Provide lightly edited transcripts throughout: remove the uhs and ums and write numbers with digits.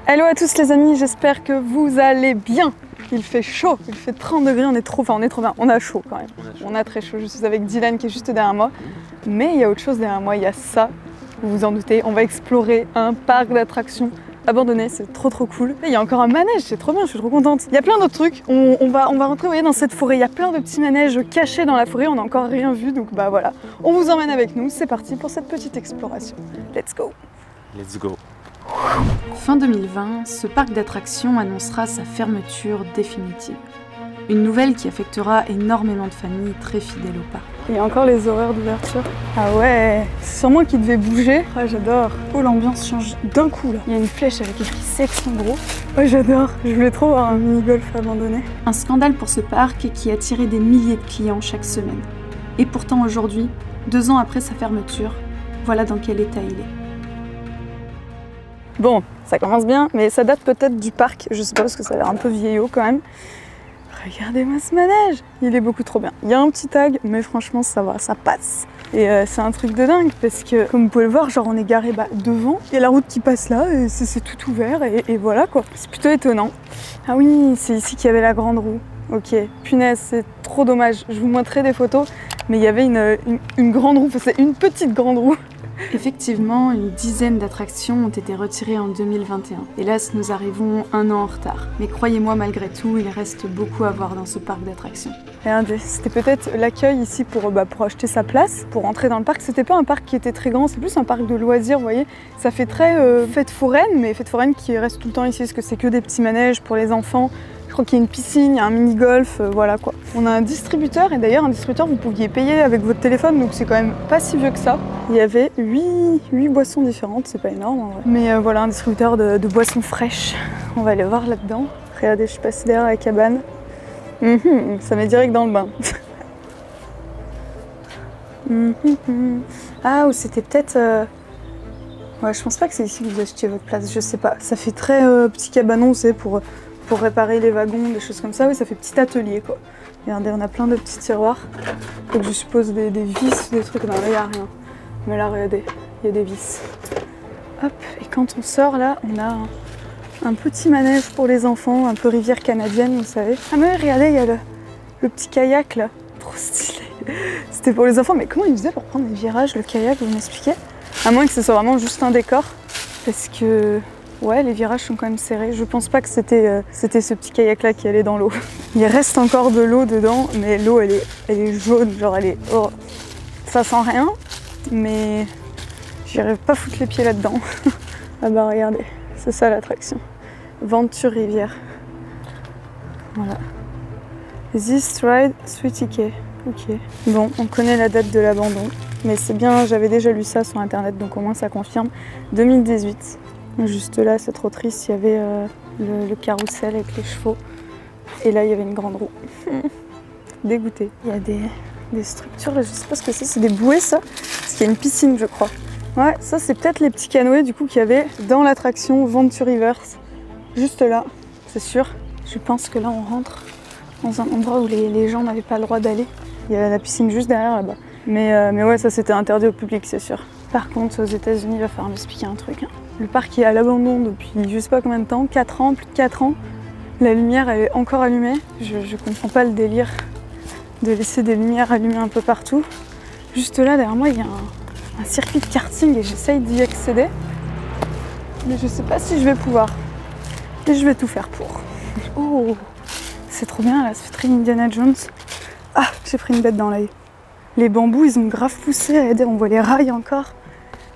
Hello à tous les amis, j'espère que vous allez bien. Il fait chaud, il fait 30 degrés, on est trop bien, on a chaud quand même. On a très chaud, je suis avec Dylan qui est juste derrière moi. Mais il y a autre chose derrière moi, il y a ça, vous vous en doutez. On va explorer un parc d'attractions abandonné, c'est trop cool. Et il y a encore un manège, c'est trop bien, je suis trop contente. Il y a plein d'autres trucs, on va rentrer vous voyez, dans cette forêt. Il y a plein de petits manèges cachés dans la forêt, on n'a encore rien vu, donc bah voilà. On vous emmène avec nous, c'est parti pour cette petite exploration. Let's go. Let's go. Fin 2020, ce parc d'attractions annoncera sa fermeture définitive. Une nouvelle qui affectera énormément de familles très fidèles au parc. Il y a encore les horaires d'ouverture. Ah ouais, c'est sûrement qu'il devait bouger. Ah j'adore. Oh l'ambiance change d'un coup là. Il y a une flèche avec écrit sexe en gros. Ouais j'adore, je voulais trop voir un mini-golf abandonné. Un scandale pour ce parc qui attirait des milliers de clients chaque semaine. Et pourtant aujourd'hui, 2 ans après sa fermeture, voilà dans quel état il est. Bon, ça commence bien, mais ça date peut-être du parc, je sais pas parce que ça a l'air un peu vieillot quand même. Regardez-moi ce manège, il est beaucoup trop bien. Il y a un petit tag, mais franchement ça va, ça passe. Et c'est un truc de dingue parce que, comme vous pouvez le voir, genre on est garé devant, il y a la route qui passe là, et c'est tout ouvert, et voilà quoi. C'est plutôt étonnant. Ah oui, c'est ici qu'il y avait la grande roue. Ok, punaise, c'est trop dommage. Je vous montrerai des photos, mais il y avait une grande roue, c'est une petite grande roue. Effectivement, une dizaine d'attractions ont été retirées en 2021. Hélas, nous arrivons 1 an en retard. Mais croyez-moi, malgré tout, il reste beaucoup à voir dans ce parc d'attractions. Regardez, c'était peut-être l'accueil ici pour acheter sa place, pour entrer dans le parc. C'était pas un parc qui était très grand, c'est plus un parc de loisirs, vous voyez. Ça fait très fête foraine, mais fête foraine qui reste tout le temps ici, parce que c'est que des petits manèges pour les enfants. Je crois qu'il y a une piscine, il y a un mini-golf, voilà quoi. On a un distributeur, et d'ailleurs un distributeur vous pouviez payer avec votre téléphone, donc c'est quand même pas si vieux que ça. Il y avait 8 boissons différentes, c'est pas énorme en vrai. Mais voilà, un distributeur de boissons fraîches. On va aller voir là-dedans. Regardez, je suis passée derrière la cabane. Ça met direct dans le bain. Ah, ou c'était peut-être... Ouais, je pense pas que c'est ici que vous achetiez votre place, je sais pas. Ça fait très petit cabanon, c'est pour réparer les wagons, des choses comme ça. Oui, ça fait petit atelier quoi. Regardez, on a plein de petits tiroirs. Donc je suppose des vis, des trucs. Non, là, il n'y a rien. Mais là, regardez, il y a des vis. Hop, et quand on sort là, on a un petit manège pour les enfants, un peu rivière canadienne, vous savez. Ah mais regardez, il y a le petit kayak là. Trop stylé. C'était pour les enfants, mais comment ils faisaient pour prendre des virages, le kayak, vous m'expliquez? À moins que ce soit vraiment juste un décor. Parce que... ouais, les virages sont quand même serrés. Je pense pas que c'était ce petit kayak là qui allait dans l'eau. Il reste encore de l'eau dedans, mais l'eau elle est jaune, genre elle est... Oh, ça sent rien, mais j'irai pas foutre les pieds là-dedans. Ah bah regardez, c'est ça l'attraction. Venture Rivière. Voilà. This ride, 3 tickets. Ok. Bon, on connaît la date de l'abandon, mais c'est bien, j'avais déjà lu ça sur internet, donc au moins ça confirme. 2018. Juste là, c'est trop triste, il y avait le carrousel avec les chevaux. Et là, il y avait une grande roue. Dégoûté. Il y a des structures, là, je sais pas ce que c'est des bouées ça. Parce qu'il y a une piscine, je crois. Ouais, ça c'est peut-être les petits canoës du coup qu'il y avait dans l'attraction Venture Rivers. Juste là, c'est sûr. Je pense que là, on rentre dans un endroit où les gens n'avaient pas le droit d'aller. Il y a la piscine juste derrière là-bas. Mais ouais, ça c'était interdit au public, c'est sûr. Par contre, aux États-Unis, il va falloir m'expliquer un truc. Hein. Le parc est à l'abandon depuis je sais pas combien de temps, 4 ans, plus de 4 ans. La lumière elle est encore allumée. Je comprends pas le délire de laisser des lumières allumées un peu partout. Juste là, derrière moi, il y a un circuit de karting et j'essaye d'y accéder. Mais je sais pas si je vais pouvoir. Et je vais tout faire pour. Oh, c'est trop bien là, ça fait très Indiana Jones. Ah, j'ai pris une bête dans l'œil. Les bambous, ils ont grave poussé, regardez, on voit les rails encore.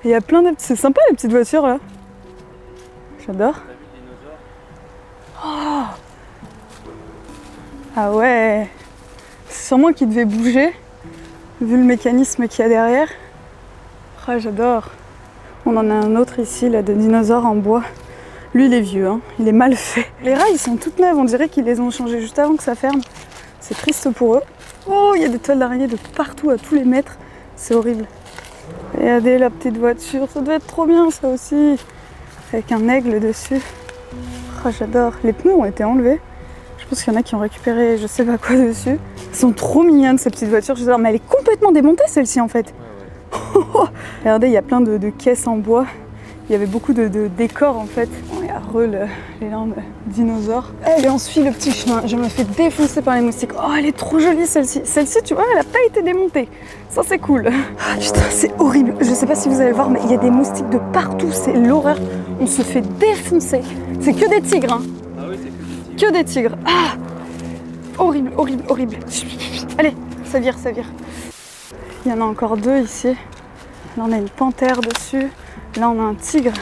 Et il y a plein de... C'est sympa les petites voitures là. J'adore. Oh ah ouais. C'est sûrement qu'il devait bouger, vu le mécanisme qu'il y a derrière. Oh, j'adore. On en a un autre ici, là, de dinosaures en bois. Lui, il est vieux, hein. Il est mal fait. Les rails, ils sont toutes neuves, on dirait qu'ils les ont changés juste avant que ça ferme. C'est triste pour eux. Oh, il y a des toiles d'araignée de partout, à tous les mètres. C'est horrible. Regardez la petite voiture, ça doit être trop bien ça aussi. Avec un aigle dessus. Oh, j'adore. Les pneus ont été enlevés. Je pense qu'il y en a qui ont récupéré je sais pas quoi dessus. Elles sont trop mignonnes ces petites voitures. J'adore. Mais elle est complètement démontée celle-ci en fait. Ouais, ouais. Regardez, il y a plein de caisses en bois. Il y avait beaucoup de décors en fait. à l'élan de dinosaure. Allez, on suit le petit chemin. Je me fais défoncer par les moustiques. Oh, elle est trop jolie celle-ci. Celle-ci, tu vois, elle a pas été démontée. Ça, c'est cool. Ah, putain, c'est horrible. Je sais pas si vous allez voir, mais il y a des moustiques de partout. C'est l'horreur. On se fait défoncer. C'est que des tigres, hein. Ah oui, c'est que des tigres. Que des tigres. Ah, horrible, horrible, horrible. Allez, ça vire, ça vire. Il y en a encore deux ici. Là, on a une panthère dessus. Là, on a un tigre.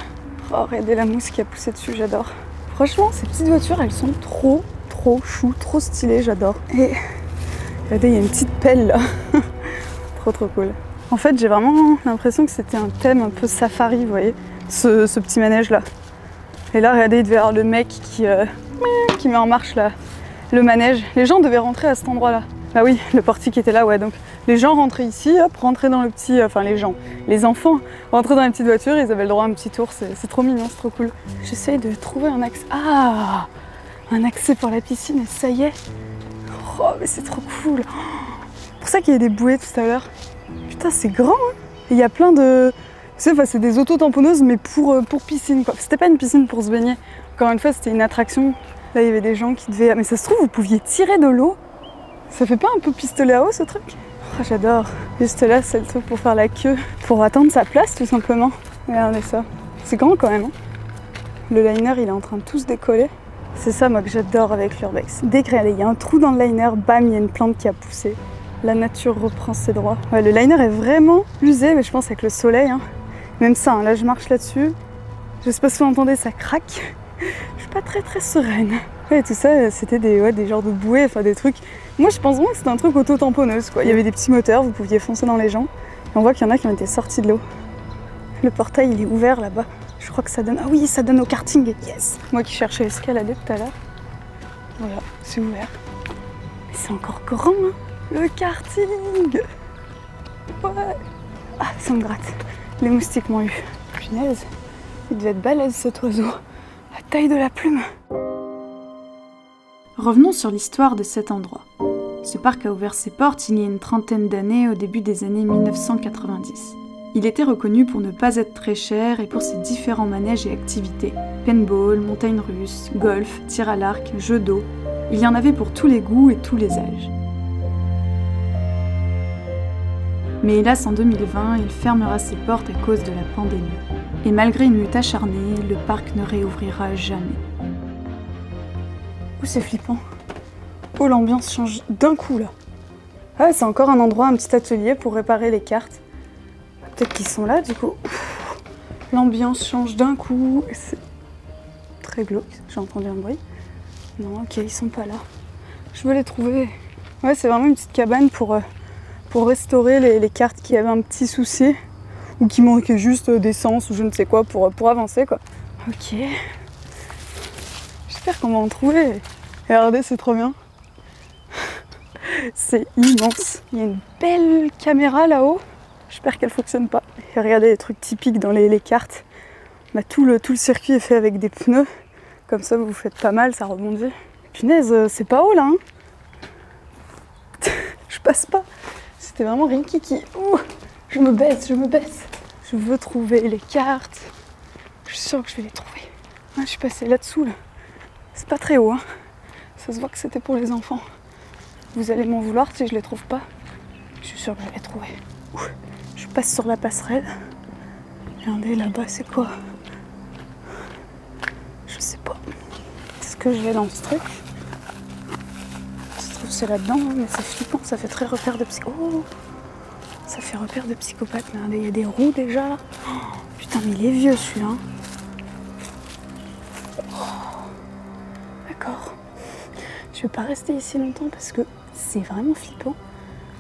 Oh, regardez la mousse qui a poussé dessus, j'adore. Franchement, ces petites voitures, elles sont trop chou, trop stylées, j'adore. Et regardez, il y a une petite pelle là. Trop cool. En fait, j'ai vraiment l'impression que c'était un thème un peu safari, vous voyez, ce petit manège là. Et là, regardez, il devait y avoir le mec qui met en marche là, le manège. Les gens devaient rentrer à cet endroit là. Bah oui, le portique était là, ouais, donc les gens rentraient ici, hop, rentraient dans le petit... Enfin les enfants rentraient dans les petites voitures, ils avaient le droit à un petit tour, c'est trop mignon, c'est trop cool. J'essaye de trouver un accès... Ah, un accès pour la piscine, et ça y est. Oh, mais c'est trop cool. C'est pour ça qu'il y a des bouées tout à l'heure. Putain, c'est grand, hein. Et il y a plein de... Tu sais, c'est des auto-tamponneuses, mais pour piscine, quoi. C'était pas une piscine pour se baigner. Encore une fois, c'était une attraction. Là, il y avait des gens qui devaient... Mais ça se trouve, vous pouviez tirer de l'eau. Ça fait pas un peu pistolet à eau ce truc? Oh, j'adore. Juste là, c'est le truc pour faire la queue, pour attendre sa place tout simplement. Regardez ça. C'est grand quand même. Hein. Le liner, il est en train de tout se décoller. C'est ça, moi, que j'adore avec l'urbex. Dès qu'il y a un trou dans le liner, bam, il y a une plante qui a poussé. La nature reprend ses droits. Ouais, le liner est vraiment usé, mais je pense avec le soleil. Hein. Même ça, hein, là, je marche là-dessus. Je sais pas si vous entendez, ça craque. Je suis pas très sereine. Ouais, tout ça, c'était des genres de bouées, enfin des trucs. Moi, je pense vraiment que c'était un truc auto-tamponneuse, quoi. Il y avait des petits moteurs, vous pouviez foncer dans les gens. Et on voit qu'il y en a qui ont été sortis de l'eau. Le portail, il est ouvert là-bas. Je crois que ça donne... Ah oui, ça donne au karting, yes. Moi qui cherchais à escalader tout à l'heure. Voilà, c'est ouvert. Mais c'est encore grand, hein. Le karting. Ouais. Ah, ça me gratte. Les moustiques m'ont eu. Punaise, il devait être balèze cet oiseau. La taille de la plume. Revenons sur l'histoire de cet endroit. Ce parc a ouvert ses portes il y a une trentaine d'années, au début des années 1990. Il était reconnu pour ne pas être très cher et pour ses différents manèges et activités. Paintball, montagne russe, golf, tir à l'arc, jeux d'eau. Il y en avait pour tous les goûts et tous les âges. Mais hélas, en 2020, il fermera ses portes à cause de la pandémie. Et malgré une lutte acharnée, le parc ne réouvrira jamais. Oh, c'est flippant. Oh, l'ambiance change d'un coup, là. Ah, c'est encore un endroit, un petit atelier pour réparer les cartes. Peut-être qu'ils sont là, du coup. L'ambiance change d'un coup. C'est très glauque. J'ai entendu un bruit. Non, ok, ils sont pas là. Je veux les trouver. Ouais, c'est vraiment une petite cabane pour restaurer les cartes qui avaient un petit souci. Ou qui manquaient juste d'essence ou je ne sais quoi pour avancer, quoi. Ok. J'espère qu'on va en trouver. Et regardez, c'est trop bien. C'est immense. Il y a une belle caméra là-haut. J'espère qu'elle fonctionne pas. Et regardez les trucs typiques dans les cartes. Bah, tout le circuit est fait avec des pneus. Comme ça, vous vous faites pas mal, ça rebondit. Punaise, c'est pas haut là. Hein. Je passe pas. C'était vraiment Rinkiki. Je me baisse. Je veux trouver les cartes. Je suis sûre que je vais les trouver. Ah, je suis passée là-dessous là. C'est pas très haut, hein. Ça se voit que c'était pour les enfants. Vous allez m'en vouloir si je les trouve pas. Je suis sûre que je vais les trouver. Je passe sur la passerelle. Regardez là-bas, c'est quoi? Je sais pas. Est-ce que je vais dans ce truc? Ça se trouve c'est là-dedans, mais c'est flippant, ça fait très repère de psycho. Oh, ça fait repère de psychopathe. Regardez, il y a des roues déjà là. Oh, putain, mais il est vieux celui-là. D'accord. Je vais pas rester ici longtemps parce que c'est vraiment flippant.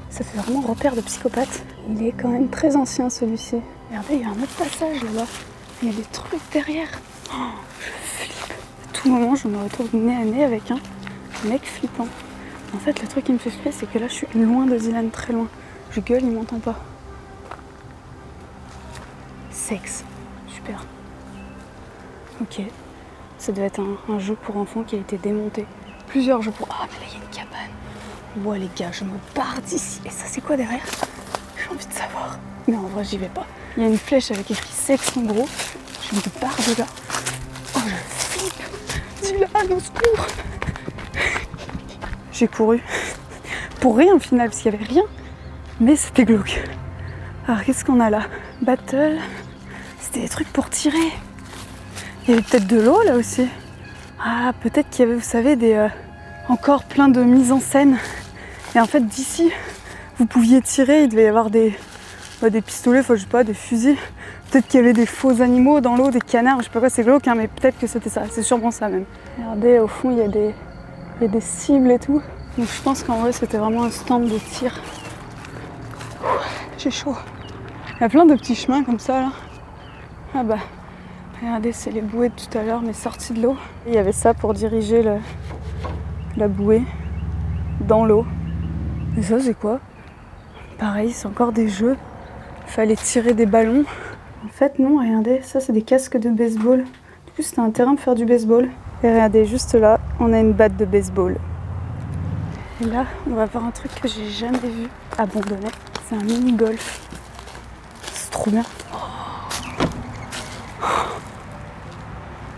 Ça fait vraiment repère de psychopathe. Il est quand même très ancien celui-ci. Regardez, il y a un autre passage là-bas. Il y a des trucs derrière. Oh, je flippe. À tout moment, je me retrouve nez à nez avec un mec flippant. En fait, le truc qui me fait flipper, c'est que là, je suis loin de Dylan, très loin. Je gueule, il m'entend pas. Sexe. Super. Ok. Ça devait être un jeu pour enfants qui a été démonté. Plusieurs jeux pour... Ah, mais là, il y a une cabane. Bon, les gars, je me barre d'ici. Et ça, c'est quoi derrière? J'ai envie de savoir. Mais en vrai, j'y vais pas. Il y a une flèche avec écrit sexe en gros. Je me barre de là. Oh, je là, au secours. J'ai couru. Pour rien au final, parce qu'il n'y avait rien. Mais c'était glauque. Alors qu'est-ce qu'on a là? Battle. C'était des trucs pour tirer. Il y avait peut-être de l'eau là aussi. Ah, peut-être qu'il y avait, vous savez, encore plein de mises en scène. Et en fait, d'ici, vous pouviez tirer. Il devait y avoir des pistolets, enfin, je sais pas, des fusils. Peut-être qu'il y avait des faux animaux dans l'eau, des canards, je sais pas quoi, c'est glauque, hein, mais peut-être que c'était ça. C'est sûrement ça même. Regardez, au fond, il y a des cibles et tout. Donc je pense qu'en vrai, c'était vraiment un stand de tir. J'ai chaud. Il y a plein de petits chemins comme ça, là. Ah bah, regardez, c'est les bouées de tout à l'heure, mais sorties de l'eau. Il y avait ça pour diriger la bouée dans l'eau. Et ça, c'est quoi? Pareil, c'est encore des jeux. Il fallait tirer des ballons. En fait, non, regardez, ça, c'est des casques de baseball. Du coup, c'était un terrain pour faire du baseball. Et regardez, juste là, on a une batte de baseball. Et là, on va voir un truc que j'ai jamais vu abandonné. C'est un mini-golf. C'est trop bien.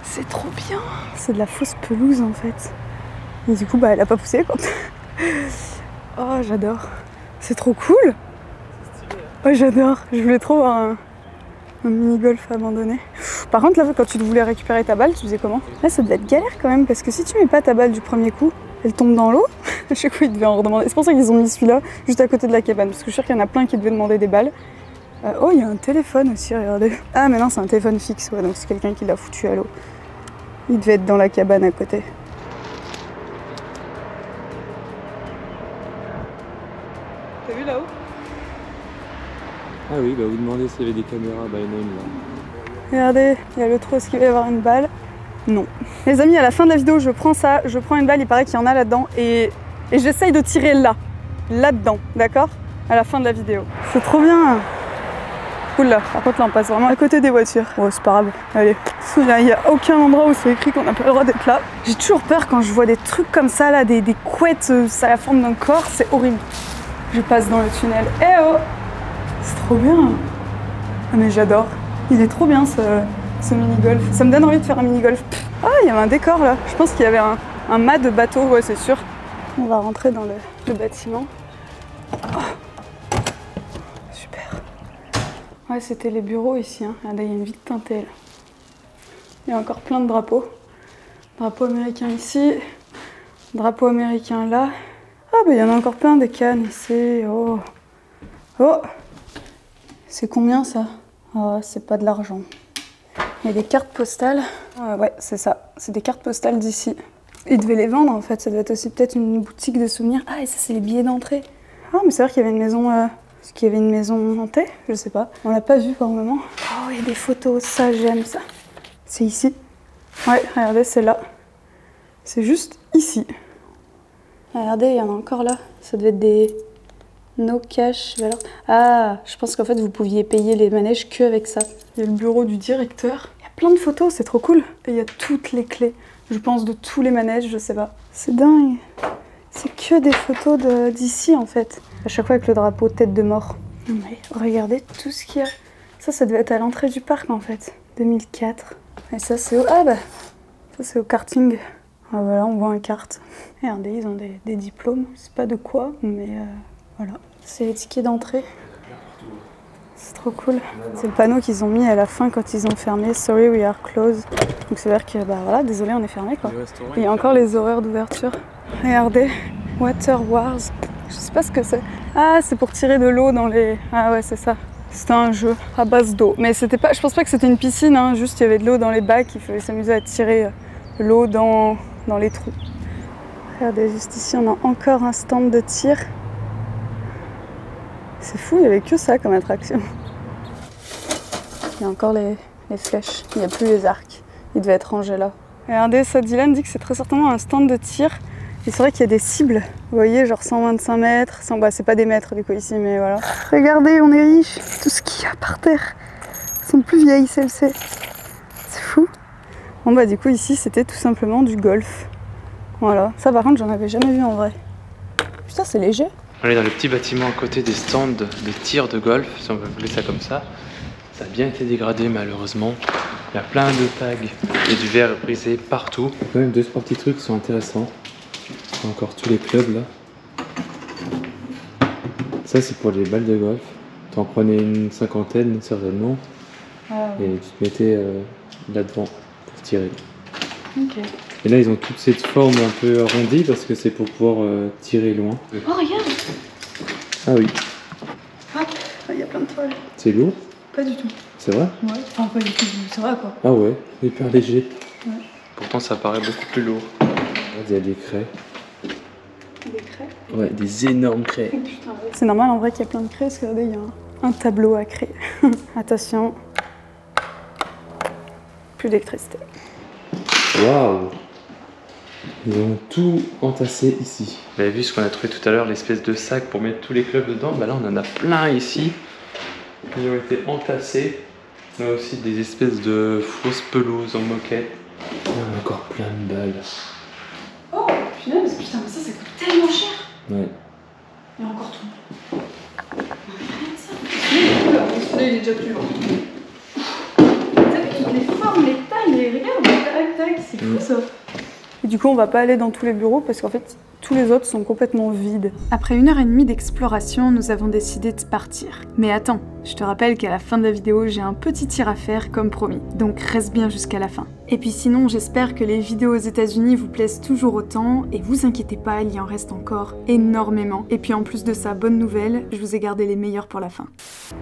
C'est trop bien. C'est de la fausse pelouse en fait. Et du coup, bah, elle a pas poussé quoi. Oh, j'adore. C'est trop cool. Oh, j'adore. Je voulais trop voir un mini-golf abandonné. Par contre, là, quand tu voulais récupérer ta balle, tu faisais comment? Là, ça devait être galère quand même, parce que si tu mets pas ta balle du premier coup, elle tombe dans l'eau. À chaque fois, ils devaient en redemander. C'est pour ça qu'ils ont mis celui-là juste à côté de la cabane, parce que je suis sûre qu'il y en a plein qui devaient demander des balles. Oh, il y a un téléphone aussi, regardez. Ah, mais non, c'est un téléphone fixe, ouais, donc c'est quelqu'un qui l'a foutu à l'eau. Il devait être dans la cabane à côté. T'as vu là-haut? Ah oui, bah vous demandez s'il y avait des caméras, bah il y en a une là. Regardez, il y a le trou, est-ce qu'il va y avoir une balle? Non. Les amis, à la fin de la vidéo, je prends ça, je prends une balle, il paraît qu'il y en a là-dedans, et j'essaye de tirer là-dedans, d'accord? À la fin de la vidéo. C'est trop bien. Oula, par contre là on passe vraiment à côté des voitures. Oh, c'est pas grave, allez. Il n'y a aucun endroit où c'est écrit qu'on n'a pas le droit d'être là. J'ai toujours peur quand je vois des trucs comme ça, là, des couettes, ça a la forme d'un corps, c'est horrible. Je passe dans le tunnel. Eh oh! C'est trop bien. Ah mais j'adore. Il est trop bien ce mini-golf. Ça me donne envie de faire un mini-golf. Ah, il y avait un décor là. Je pense qu'il y avait un mât de bateau, ouais c'est sûr. On va rentrer dans le bâtiment. Oh. Super. Ouais, c'était les bureaux ici. Hein. Regardez, il y a une vitre teintée là. Il y a encore plein de drapeaux. Drapeau américain ici. Drapeau américain là. Ah bah il y en a encore plein des cannes ici. Oh. Oh. C'est combien ça? Oh, c'est pas de l'argent. Il y a des cartes postales. Ouais, c'est ça. C'est des cartes postales d'ici. Ils devaient les vendre en fait. Ça devait être aussi peut-être une boutique de souvenirs. Ah, et ça, c'est les billets d'entrée. Ah, mais c'est vrai qu'il y avait une maison. Est-ce qu'il y avait une maison hantée? Je sais pas. On l'a pas vu pour le moment. Oh, il y a des photos. Ça, j'aime ça. C'est ici. Ouais, regardez, c'est là. C'est juste ici. Regardez, il y en a encore là. Ça devait être des. No cash. Ah, je pense qu'en fait, vous pouviez payer les manèges qu'avec ça. Il y a le bureau du directeur. Il y a plein de photos, c'est trop cool. Et il y a toutes les clés, je pense, de tous les manèges, je sais pas. C'est dingue. C'est que des photos d'ici, en fait. À chaque fois avec le drapeau tête de mort. Mais regardez tout ce qu'il y a. Ça devait être à l'entrée du parc, en fait. 2004. Et ça, c'est au... Ah bah, ça, c'est au karting. Ah voilà, on voit un kart. Regardez, ils ont des diplômes. C'est pas de quoi, mais... Voilà, c'est les tickets d'entrée. C'est trop cool. C'est le panneau qu'ils ont mis à la fin quand ils ont fermé. Sorry, we are closed. Donc ça veut dire que, bah voilà, désolé, on est fermé quoi. Et il y a encore les horaires d'ouverture. Regardez, Water Wars. Je sais pas ce que c'est. Ah, c'est pour tirer de l'eau dans les... Ah ouais, c'est ça. C'était un jeu à base d'eau. Mais c'était pas... Je pense pas que c'était une piscine, hein. Juste il y avait de l'eau dans les bacs. Il fallait s'amuser à tirer l'eau dans les trous. Regardez, juste ici, on a encore un stand de tir. C'est fou, il n'y avait que ça comme attraction. Il y a encore les flèches, il n'y a plus les arcs. Ils devaient être rangés là. Regardez, ça, Dylan dit que c'est très certainement un stand de tir. Et c'est vrai qu'il y a des cibles. Vous voyez, genre 125 mètres. Bah, c'est pas des mètres du coup ici, mais voilà. Regardez, on est riche. Tout ce qu'il y a par terre. Elles sont plus vieilles, celles-ci. C'est fou. Bon bah du coup ici, c'était tout simplement du golf. Voilà. Ça par contre, j'en avais jamais vu en vrai. Putain, c'est léger. On est dans le petit bâtiment à côté des stands de tir de golf, si on veut appeler ça comme ça. Ça a bien été dégradé malheureusement. Il y a plein de tags et du verre brisé partout. Il y a quand même 2-3 petits trucs qui sont intéressants. Encore tous les clubs là. Ça c'est pour les balles de golf. Tu en prenais une cinquantaine certainement. Ah, ouais. Et tu te mettais là-devant pour tirer. Ok. Et là ils ont toute cette forme un peu arrondie parce que c'est pour pouvoir tirer loin. Oh regarde. Ah oui. Hop, il y a plein de toiles. C'est lourd? Pas du tout. C'est vrai? Ouais, enfin pas du tout, c'est vrai quoi. Ah ouais, hyper léger. Ouais. Pourtant ça paraît beaucoup plus lourd. Regarde, il y a des craies. Des craies. Ouais, des énormes craies. Putain, c'est normal en vrai qu'il y a plein de craies parce que regardez, il y a un tableau à créer. Attention. Plus d'électricité. Waouh! Ils ont tout entassé ici. Vous avez vu ce qu'on a trouvé tout à l'heure, l'espèce de sac pour mettre tous les clubs dedans? Bah là on en a plein ici. Ils ont été entassés. On a aussi des espèces de fausses pelouses en moquette. Il y a encore plein de balles. Oh punaise, putain, mais ça coûte tellement cher. Ouais. Il y a encore tout. Rien de ça. Celui-là il est déjà plus lourd. T'as vu toutes les formes, les tailles, les regarde, tac tac, c'est fou ça. Et du coup on va pas aller dans tous les bureaux parce qu'en fait tous les autres sont complètement vides. Après 1h30 d'exploration, nous avons décidé de partir. Mais attends, je te rappelle qu'à la fin de la vidéo, j'ai un petit tir à faire comme promis. Donc reste bien jusqu'à la fin. Et puis sinon, j'espère que les vidéos aux États-Unis vous plaisent toujours autant. Et vous inquiétez pas, il y en reste encore énormément. Et puis en plus de ça, bonne nouvelle, je vous ai gardé les meilleurs pour la fin.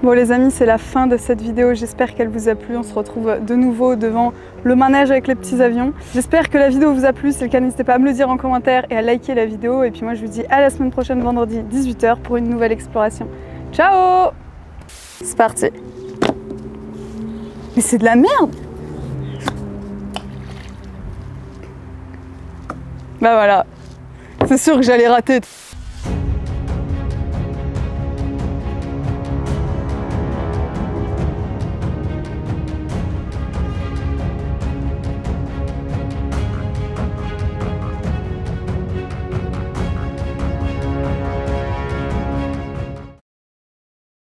Bon les amis, c'est la fin de cette vidéo, j'espère qu'elle vous a plu. On se retrouve de nouveau devant le manège avec les petits avions. J'espère que la vidéo vous a plu, si c'est le cas n'hésitez pas à me le dire en commentaire et à liker la vidéo. Et puis moi je vous dis à la semaine prochaine vendredi 18h pour une nouvelle exploration. Ciao! C'est parti. Mais c'est de la merde! Bah voilà, c'est sûr que j'allais rater.